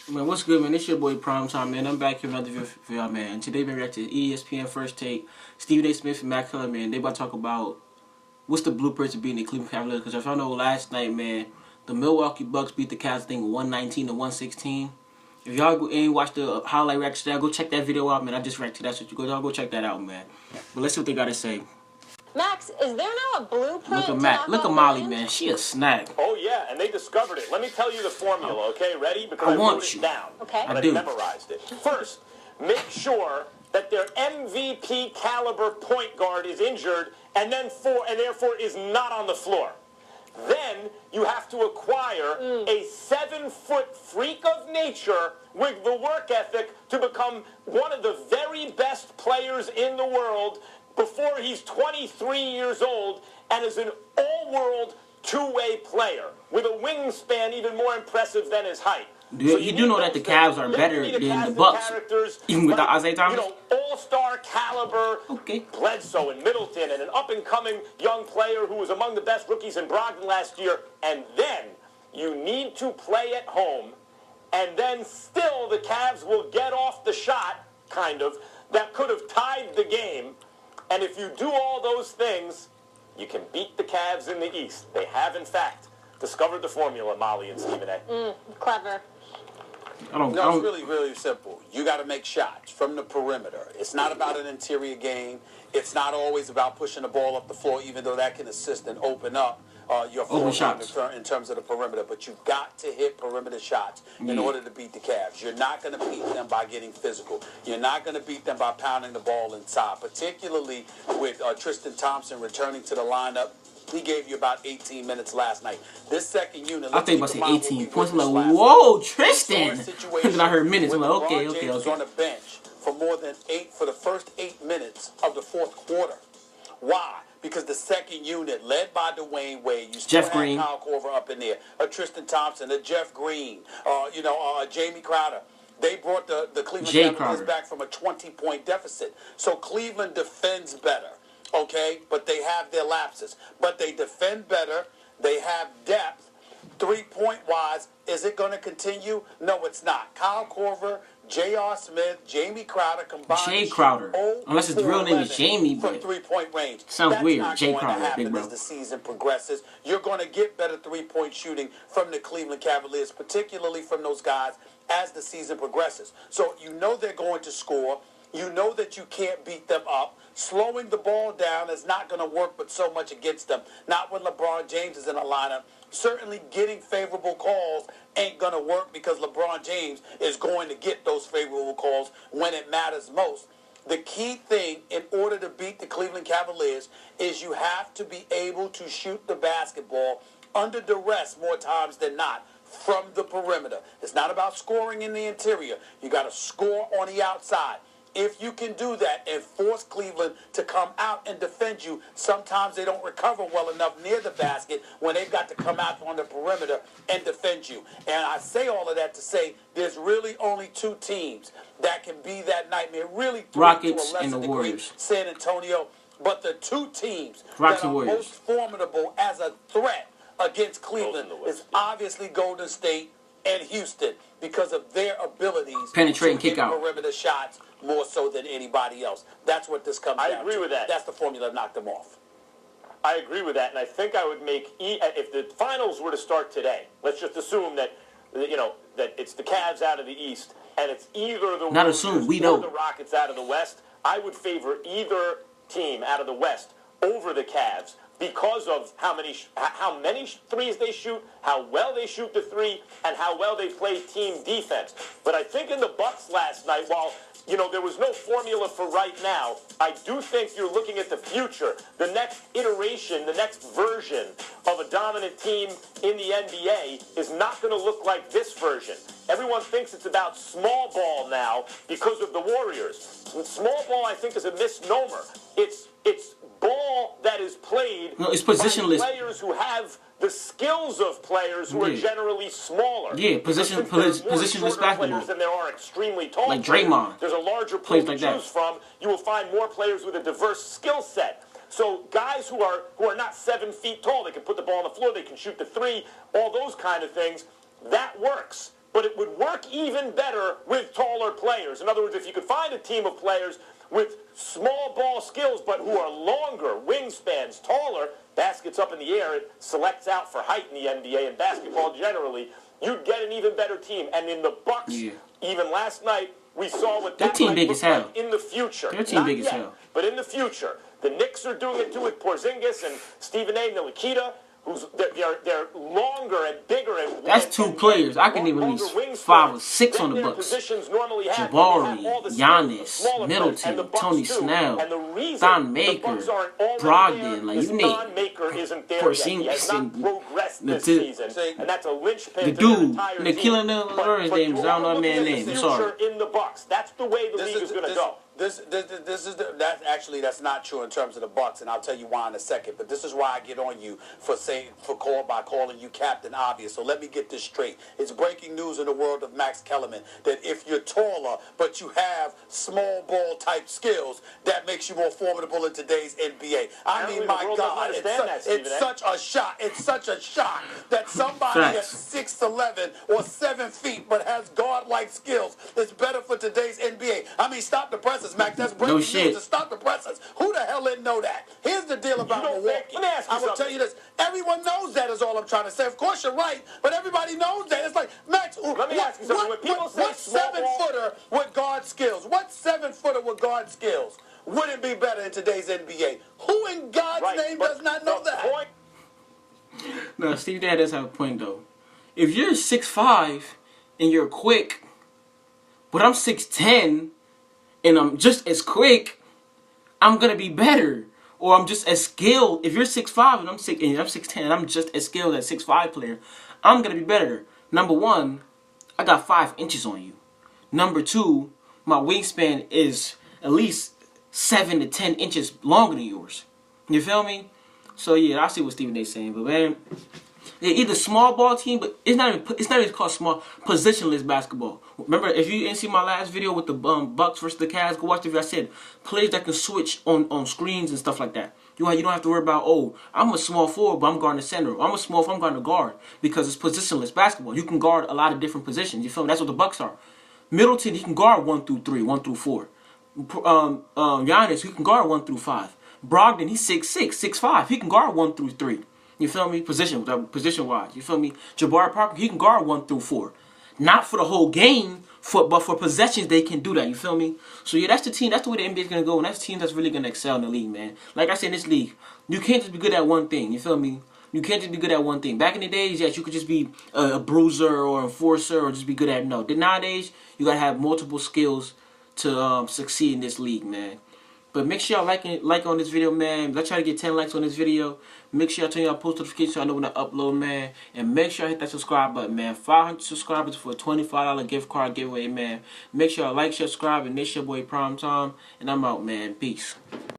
Man, what's good, man? It's your boy Primetime, man. I'm back here with another video for y'all, man. And today, we reacting to Espn First Take, Stephen A. Smith and Matt Keller, man. They about to talk about what's the blueprint to beating the Cleveland Cavaliers. Because if y'all know, last night, man, the Milwaukee Bucks beat the Cavs, I think, 119 to 116. If y'all ain't watched the highlight reaction, go check that video out, man. I just reacted to that, so y'all go check that out, man. But let's see what they got to say. Max, is there now a blueprint? Look at Matt. Look at Molly, man. She a snack. Oh, yeah, and they discovered it. Let me tell you the formula, okay? Ready? Because I wrote it down. Okay. I do. Memorized it. First, make sure that their MVP caliber point guard is injured and therefore is not on the floor. Then you have to acquire a 7-foot freak of nature with the work ethic to become one of the very best players in the world before he's 23 years old and is an all-world two-way player with a wingspan even more impressive than his height. So you do know that the Cavs are better than the Bucks, even without Isaiah Thomas? You know, all-star caliber, Bledsoe and Middleton, and an up-and-coming young player who was among the best rookies in Brogdon last year. And then you need to play at home, and then still the Cavs will get off the shot, kind of, that could have tied the game. And if you do all those things, you can beat the Cavs in the East. They have, in fact, discovered the formula, Molly and Stephen A. Clever. It's really, really simple. You got to make shots from the perimeter. It's not about an interior game. It's not always about pushing the ball up the floor, even though that can assist and open up your floor in terms of the perimeter. But you've got to hit perimeter shots in order to beat the Cavs. You're not going to beat them by getting physical. You're not going to beat them by pounding the ball inside, particularly with Tristan Thompson returning to the lineup. He gave you about 18 minutes last night. This second unit, I think about to say 18 points. I'm like, whoa, Tristan. Then I heard minutes. I'm like, okay. Was on the bench for more than for the first 8 minutes of the fourth quarter. Why? Because the second unit, led by Dwayne Wade, you still have Kyle Korver up in there, a Tristan Thompson, a Jeff Green, Jamie Crowder. They brought the Cleveland Cavaliers back from a 20-point deficit. So Cleveland defends better. Okay, but they have their lapses. But they defend better. They have depth. 3-point wise, is it going to continue? No, it's not. Kyle Korver, J.R. Smith, Jamie Crowder combined. Jay Crowder. Unless his real name is Jamie. From 3-point range. Sounds weird. Jay Crowder, big bro. As the season progresses, you're going to get better 3-point shooting from the Cleveland Cavaliers, particularly from those guys as the season progresses. So you know they're going to score. You know that you can't beat them up. Slowing the ball down is not going to work but so much against them. Not when LeBron James is in the lineup. Certainly getting favorable calls ain't going to work because LeBron James is going to get those favorable calls when it matters most. The key thing in order to beat the Cleveland Cavaliers is you have to be able to shoot the basketball under duress more times than not from the perimeter. It's not about scoring in the interior. You got to score on the outside. If you can do that and force Cleveland to come out and defend you, sometimes they don't recover well enough near the basket when they've got to come out on the perimeter and defend you. And I say all of that to say there's really only two teams that can be that nightmare. Really, Rockets and the Warriors. San Antonio. But the two teams that are most formidable as a threat against Cleveland is obviously Golden State and Houston because of their abilities penetrate and kick out perimeter shots more so than anybody else. That's what this comes down to. I agree with that. That's the formula that knocked them off. I agree with that, and I think I would make if the finals were to start today. Let's just assume that that it's the Cavs out of the East and it's either the Warriors or the Rockets out of the West. I would favor either team out of the West over the Cavs because of how many threes they shoot, how well they shoot the three, and how well they play team defense. But I think in the Bucks last night, while there was no formula for right now, I do think you're looking at the future. The next iteration, the next version of a dominant team in the NBA is not going to look like this version. Everyone thinks it's about small ball now because of the Warriors. Small ball, I think, is a misnomer. It's ball that is played it's positionless by players who have the skills of players who are generally smaller. Yeah, positionless basketball. Than there are extremely tall like Draymond. There's a larger pool to choose from. You will find more players with a diverse skill set. So guys who are not 7 feet tall, they can put the ball on the floor, they can shoot the three, all those kind of things, that works. but it would work even better with taller players. In other words, if you could find a team of players with small ball skills but who are longer, wingspans, taller, baskets up in the air, it selects out for height in the NBA and basketball generally, you'd get an even better team. And in the Bucks, even last night, we saw what that team might big look as hell. like in the future. Their team big as hell. But in the future. The Knicks are doing it too with Porzingis and Stephen A. Nikita, they're longer and bigger. And that's two players. I can name at least 5 or 6 on the Bucks. Jabari, Giannis, Middleton, Tony Snell, Thon Maker, Brogdon. Like, you name Porzingis and the dude, Nikhil whatever his name is. I don't know that man's name. I'm sorry. In the Bucks. That's the way the league is going to go. That's not true in terms of the Bucks, and I'll tell you why in a second. But this is why I get on you by calling you Captain Obvious. So let me get this straight. It's breaking news in the world of Max Kellerman that if you're taller but you have small ball type skills, that makes you more formidable in today's NBA. I mean, my God, it's such a shock. It's such a shock that somebody that's 6'11" or 7 feet but has guard-like skills is better for today's NBA. I mean, stop the presses. Max, that's breaking news. To stop the presses. Who the hell didn't know that? Here's the deal about Milwaukee. I will tell you this. Everyone knows that is all I'm trying to say. Of course you're right, but everybody knows that. It's like, Max, let me ask you something. When people say what 7-footer with guard skills? What 7-footer with guard skills wouldn't be better in today's NBA? Who in God's name does not know that? No, Steve Dad does have a point, though. If you're 6'5" and you're quick, but I'm 6'10", and I'm just as quick, I'm gonna be better. Or I'm just as skilled. If you're 6'5" and I'm 6'10", and I'm just as skilled as 6'5" player, I'm gonna be better. Number one, I got 5 inches on you. Number two, my wingspan is at least 7 to 10 inches longer than yours. You feel me? So yeah, I see what Stephen A's saying, but man, they're either small ball team, but it's not even called small, positionless basketball. Remember, if you didn't see my last video with the Bucks versus the Cavs, go watch the video. I said players that can switch on screens and stuff like that. You don't have to worry about, oh, I'm a small forward, but I'm guarding the center. Or I'm a small forward, I'm guarding the guard, because it's positionless basketball. You can guard a lot of different positions. You feel me? That's what the Bucks are. Middleton, he can guard 1 through 3, 1 through 4. Giannis, he can guard 1 through 5. Brogdon, he's 6'6", 6'5". He can guard 1 through 3. You feel me? Position-wise. You feel me? Jabari Parker, he can guard 1 through 4. Not for the whole game, but for possessions, they can do that. You feel me? So, yeah, that's the team. That's the way the NBA is going to go. And that's the team that's really going to excel in the league, man. Like I said, in this league, you can't just be good at one thing. You feel me? You can't just be good at one thing. Back in the days, yes, you could just be a bruiser or enforcer or just be good at, no. Nowadays, you got to have multiple skills to succeed in this league, man. But make sure y'all like on this video, man. Let's try to get 10 likes on this video. Make sure y'all turn y'all post notifications so I know when I upload, man. And make sure y'all hit that subscribe button, man. 500 subscribers for a $25 gift card giveaway, man. Make sure y'all like, share, subscribe, and this your boy Prime Time. And I'm out, man. Peace.